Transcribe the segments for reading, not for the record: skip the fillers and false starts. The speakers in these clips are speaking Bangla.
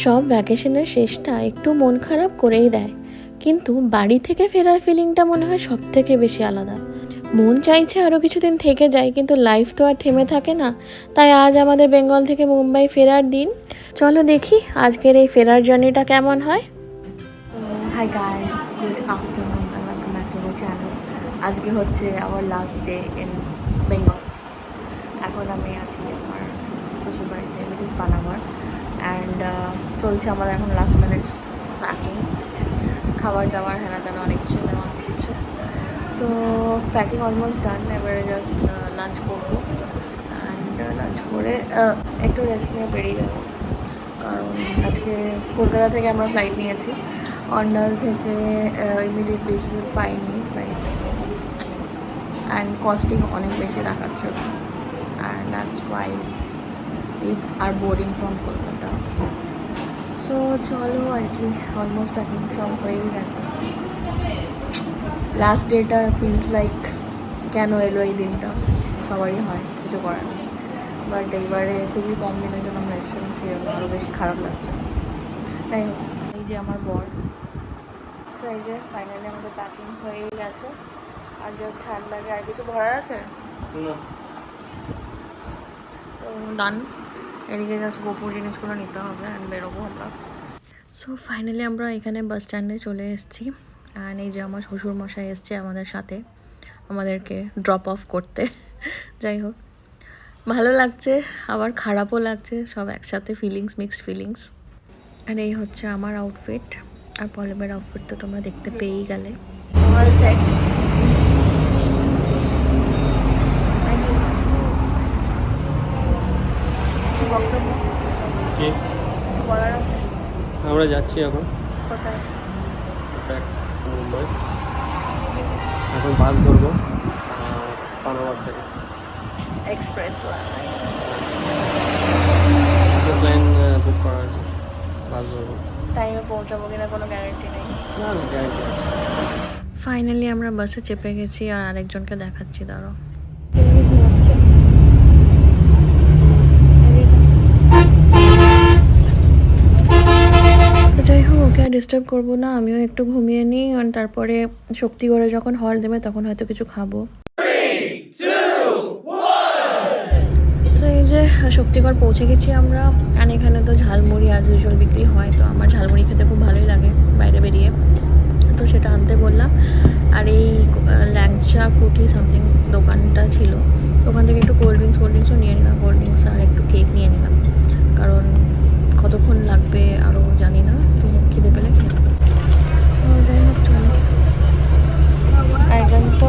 সব ভ্যাকেশনের শেষটা একটু মন খারাপ করেই দেয়, কিন্তু বাড়ি থেকে ফেরার ফিলিংটা মনে হয় সব থেকে বেশি আলাদা। মন চাইছে আরও কিছুদিন থেকে যায়, কিন্তু লাইফ তো আর থেমে থাকে না। তাই আজ আমাদের বেঙ্গল থেকে মুম্বাই ফেরার দিন। চলো দেখি আজকের এই ফেরার জার্নিটা কেমন হয়। Hi guys, good afternoon and welcome back to my channel. আজকে হচ্ছে our last day in Bengal. এখন আমি আছি আমার শ্বশুর বাড়িতে, উইচ ইজ পানাগড়, অ্যান্ড চলছে আমাদের এখন লাস্ট মিনিটস প্যাকিং, খাবার দাবার হেনা তেনা অনেক কিছু নেওয়া হচ্ছে। সো প্যাকিং অলমোস্ট ডান, এবারে জাস্ট লাঞ্চ করবো, অ্যান্ড লাঞ্চ করে একটু রেস্ট নিয়ে বেরিয়ে যাবো। কারণ আজকে কলকাতা থেকে আমরা ফ্লাইট নিয়েছি, অন্ডাল থেকে ইমিডিয়েট বেসিসে পাইনি ফ্লাইট, সো অ্যান্ড কস্টিং অনেক বেশি দেখাচ্ছে, and that's why we are boarding from Kolkata. So চলো আর কি, অলমোস্ট প্যাকিং সব হয়েই গেছে। লাস্ট ডেটা ফিলস লাইক কেন এলো এই দিনটা, সবারই হয়, কিছু করার নেই। বাট এইবারে খুবই কম দিনের জন্য আমরা রেস্টুরেন্ট ফিরে আরও বেশি খারাপ লাগছে। তাই এই যে আমার বর, সো এই যে ফাইনালি আমাদের প্যাকিং হয়েই গেছে, আর জাস্ট হ্যান্ডব্যাগে আর কিছু ভরার আছে তো ডান। এদিকে জাস্ট গোপুর জিনিসগুলো নিতে হবে অ্যান্ড বেরোবো আমরা। সো ফাইনালি আমরা এখানে বাস স্ট্যান্ডে চলে এসেছি, অ্যান্ড এই যে আমার শ্বশুরমশাই এসছে আমাদের সাথে আমাদেরকে ড্রপ অফ করতে। যাই হোক, ভালো লাগছে আবার খারাপও লাগছে, সব একসাথে ফিলিংস, মিক্সড ফিলিংস। আর এই হচ্ছে আমার আউটফিট, আর পলেবের আউটফিট তো তোমরা দেখতে পেয়েই গেলে। All set. বক্তব্য কি বলার আছে? আমরা যাচ্ছি এখন কোথায়? ব্যাক মুম্বাই, এখন বাস ধরবো পানাগড় থেকে। এক্সপ্রেস এক্সপ্রেস লাইন বুক করা হয়েছে, বাস ধরবো। টাইমে পৌঁছাবো কিনা কোনো গ্যারান্টি নেই। না গ্যারান্টি আছে। ফাইনালি আমরা বাসে চেপে গেছি, আর আরেকজনকে দেখাচ্ছি, দাঁড়াও। যাই হোক, ওকে আর ডিস্টার্ব করবো না, আমিও একটু ঘুমিয়ে নিই, আর তারপরে শক্তিগড়ে যখন হল দেবে তখন হয়তো কিছু খাবো। তো এই যে শক্তিগড় পৌঁছে গেছি আমরা, আর এখানে তো ঝালমুড়ি অ্যাজ ইউজুয়াল বিক্রি হয়, তো আমার ঝালমুড়ি খেতে খুব ভালোই লাগে বাইরে বেরিয়ে, তো সেটা আনতে বললাম। আর এই ল্যাংচা কুটি সামথিং দোকানটা ছিল, ওখান থেকে একটু কোল্ড ড্রিঙ্কসও নিয়ে নিলাম, কোল্ড ড্রিঙ্কস আর একটু কেক নিয়ে নিলাম, কারণ কতক্ষণ লাগবে আরও জানি না, তো খিদে পেলে খেয়ে নেবো। তো যাই হোক চলো, একজন তো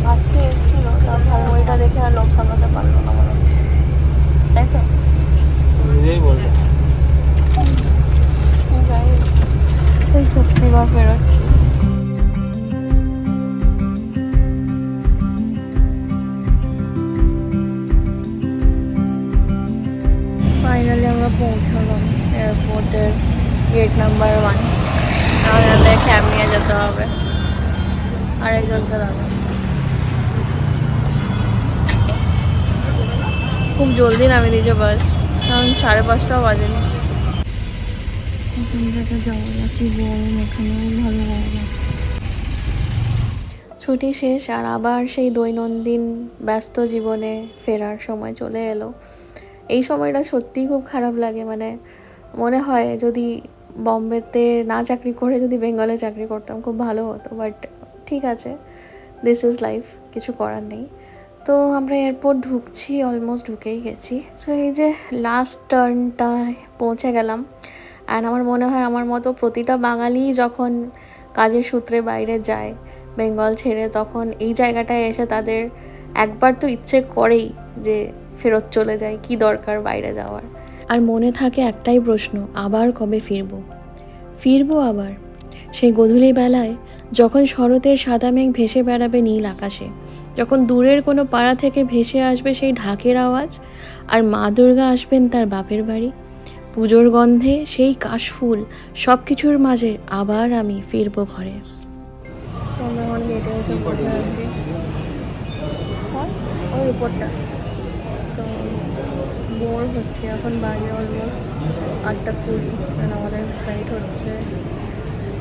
ভাত খেয়ে এসেছিল, তার ঝালমুড়িটা দেখে আর লোক সামলাতে পারলো না মনে হচ্ছে, তাই তো নিজেই বলবো। যাই হোক, সত্যি বা ফেরোচ্ছি। ফাইনালি আমরা পৌঁছালাম এয়ারপোর্টের গেট নাম্বার 1। আমাদের ক্যাব নিয়ে যেতে হবে, আরেকজনকে দাঁড়ানো। খুব জলদি নামিয়ে দিয়েছে বাস, কারণ 5:30টাও বাজেনি। এখান থেকে যাবো না, কি গরম, এখানেও ভালো গরম আছে। ছুটি শেষ, আর আবার সেই দৈনন্দিন ব্যস্ত জীবনে ফেরার সময় চলে এলো। এই সময়টা সত্যিই খুব খারাপ লাগে, মানে মনে হয় যদি বম্বেতে না চাকরি করে যদি বেঙ্গলে চাকরি করতাম খুব ভালো হতো, বাট ঠিক আছে, দিস ইজ লাইফ, কিছু করার নেই। তো আমরা এয়ারপোর্ট ঢুকছি, অলমোস্ট ঢুকেই গেছি। সো এই যে লাস্ট টার্নটায় পৌঁছে গেলাম, অ্যান্ড আমার মনে হয় আমার মতো প্রতিটা বাঙালি যখন কাজের সূত্রে বাইরে যায় বেঙ্গল ছেড়ে, তখন এই জায়গাটায় এসে তাদের একবার তো ইচ্ছে করেই যে ফেরত চলে যায়, কি দরকার বাইরে যাওয়ার। আর মনে থাকে একটাই প্রশ্ন, আবার কবে ফিরবো আবার সেই গধূলি বেলায়, যখন শরতের সাদা মেঘ ভেসে বেড়াবে নীল আকাশে, যখন দূরের কোনো পাড়া থেকে ভেসে আসবে সেই ঢাকের আওয়াজ, আর মা দুর্গা আসবেন তার বাপের বাড়ি, পুজোর গন্ধে সেই কাশফুল, সব কিছুর মাঝে আবার আমি ফিরবো ঘরে। আমরা এখন গেটে এসে বসে আছি, ওই উপরটা। সো বোর হচ্ছে, এখন বাজে অলমোস্ট 8:20 কারণ আমাদের ফ্লাইট হচ্ছে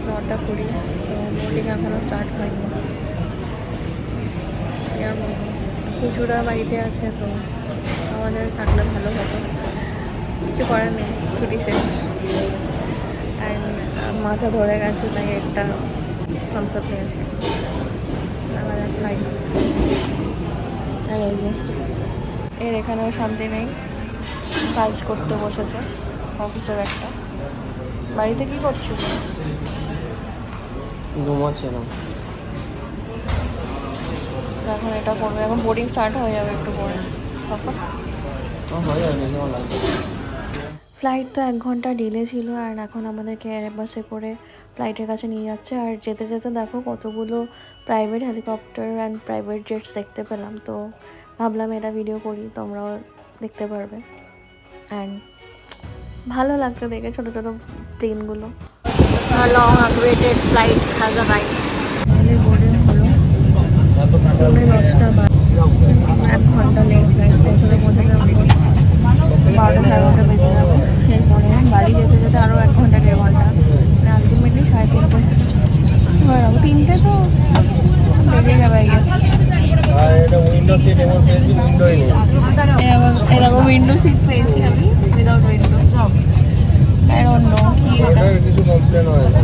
9:20, সো বোর্ডিং এখনও স্টার্ট হয়নি। কি আর বলবো, প্রচুরা বাড়িতে আছে, তো আমাদের থাকলে ভালো হতো, কিছু করার নেই, ছুটি শেষ। অ্যান্ড মাথা ধরে গেছে, তাই একটা থামস আপ নিয়ে আসি। আমাদের ফ্লাইট আর এই যে এর এখানেও শান্তি নেই, কাজ করতে বসেছে অফিসের একটা। বাড়িতে কি করছিল? ঘুমাচ্ছিলাম। এখন এটা করবে, এখন বোর্ডিং স্টার্ট হয়ে যাবে একটু পরে। হয়ে যাবে, বেশি আমার লাগবে। ফ্লাইট তো 1 ঘন্টা ডিলে ছিল, আর এখন আমাদেরকে এয়ারবাসে করে ফ্লাইটের কাছে নিয়ে যাচ্ছে। আর যেতে যেতে দেখো কতগুলো private helicopter and private jets দেখতে পেলাম, তো ভাবলাম এটা ভিডিও করি, তোমরাও দেখতে পারবে। অ্যান্ড ভালো লাগছে দেখে ছোটো ছোটো প্লেনগুলো। Long waited flight has arrived. তাহলে বোর্ডিং হলো 10:30 1 ঘন্টা লেট ফ্লাইট, পৌঁছতে 12টা 12:30 বেজে যাবে। এরপরে বাড়ি যেতে যেতে আরও 1 ঘন্টা 1.5 ঘন্টা, মানে আলটিমেটলি 3:30 হয়ে যাবো। 3টে তো বেজে যাবে আই গেস। আর এটা উইন্ডো সিট এমন পেয়েছি, উইন্ডোই নেই। এরকম উইন্ডো সিট পেয়েছি আমি, without window. I don't know কি এটা, কিছু কমপ্লেন হয় না,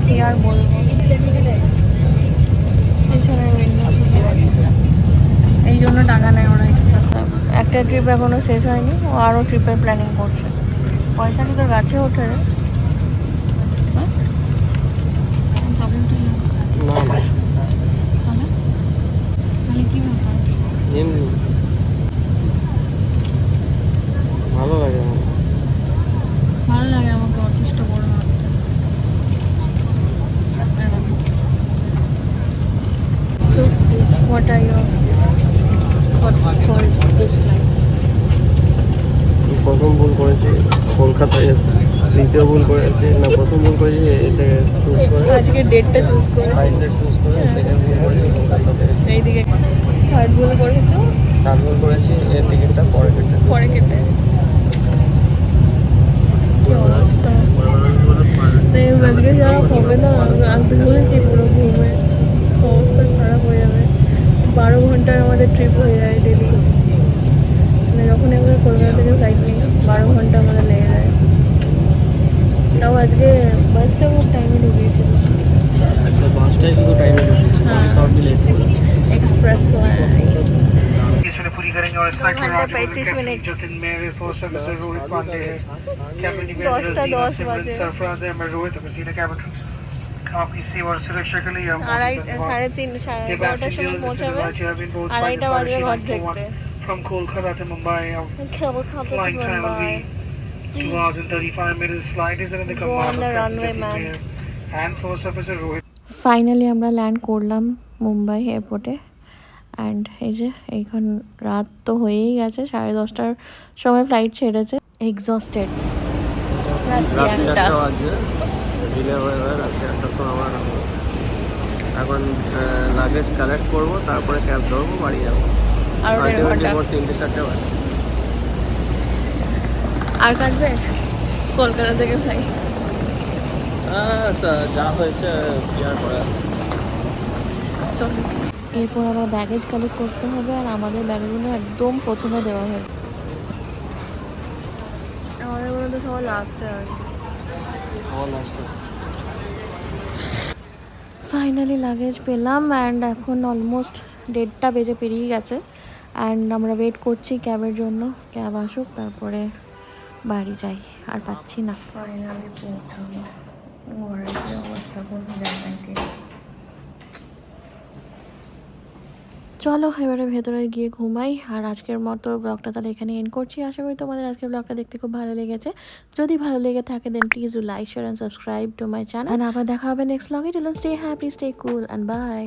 কি আর বলবো। পেছনে উইন্ডো, এই জন্য টাকা নেয় ওরা এক্সট্রা। একটা ট্রিপ এখনো শেষ হয়নি, ও আরও ট্রিপের প্ল্যানিং করছে। পয়সা কি তোর গাছে ওঠে রে? হ্যাঁ? না না, তাহলে কি ব্যাপার? এমনি ভালো লাগে আমার। ভালো লাগে আমাকে অতিষ্ঠ করে ভাবতে। So, what are your thoughts for this flight? প্রথম ভুল করেছি কলকাতায় এসে, দ্বিতীয় ভুল করেছি না, প্রথম ভুল করেছি এটা চুজ করে, আজকে ডেটটা চুজ করে, স্পাইসের চুজ করে, সেকেন্ড ভুল করেছি কলকাতাতে এসে, এইদিকে থার্ড ভুল করেছো, থার্ড ভুল করেছি এর টিকিটটা পরে কেটে। কেটে। কি অবস্থা, আজকে যাওয়া হবে না, আমি বলেছি পুরো ঘুমে অবস্থা খারাপ হয়ে যাবে। 12 ঘন্টার আমাদের ট্রিপ হয়ে যায় ডেলি, মানে যখন আমরা কলকাতা থেকে ফ্লাইট নিই 12 ঘন্টা আমাদের লেগে যায়। তাও আজকে বাসটা খুব টাইমে ঢুকিয়েছিল, একটা বাসটাই শুধু টাইমে ঢুকেছি, বাকি সব মিলে এক্সপ্রেস इसमें पूरी करेंगे और स्टार्ट घंटा 35 मिनट। जतिन मेरे फर्स्ट ऑफिसर रोहित पांडे है, कैबिन 10 बजे। सरफराज है, मैं रोहित वसीला कैबिन आपकी सेवा और सुरक्षा के लिए 11:30 সময় পৌঁছাবে, 2:30 বাজবে ঘর থেকে। from Kolkata to Mumbai. Flying time will be 2 hours and 35 minutes. Flight is in the Go on the runway, man. and first officer Rohit. Finally আমরা ল্যান্ড করলাম মুম্বাই এয়ারপোর্টে। অ্যান্ড এই যে এইখান রাত তো হয়েই গেছে, 10:30টার সময় ফ্লাইট ছেড়েছে। এক্সস্টেড, রাত্রি 1টা বাজে, ডিলে হয়ে হয়ে রাত্রি 1টার সময় আমার এখন লাগেজ কালেক্ট করবো, তারপরে ক্যাব ধরবো, বাড়ি যাবো। আরও 1.5 ঘন্টা 3-4টে বাজে। আর কাটবে কলকাতা থেকে ফ্লাইট। যা হয়েছে কি আর করা। চলো, এরপর আবার ব্যাগেজ কালেক্ট করতে হবে, আর আমাদের ব্যাগগুলো একদম প্রথমে দেওয়া হয়েছে। আমাদের মনে তো সবাই লাস্টে আসবে। ফাইনালি লাগেজ পেলাম, অ্যান্ড এখন অলমোস্ট 1:30 বেজে পেরিয়ে গেছে। অ্যান্ড আমরা ওয়েট করছি ক্যাবের জন্য, ক্যাব আসুক তারপরে বাড়ি যাই, আর পাচ্ছি না। ফাইনালি পৌঁছাবো, ঘরের কি অবস্থা করবো জায়গাকে। চলো এবারে ভেতরে গিয়ে ঘুমাই। আর আজকের মতো ব্লগটা তাহলে এখানে এন্ড করছি। আশা করি তোমাদের আজকের ব্লগটা দেখতে খুব ভালো লেগেছে। যদি ভালো লেগে থাকে then please do like, share and subscribe to my channel. আর আবার দেখা হবে নেক্সট ব্লগে। Till then stay happy, stay cool and by.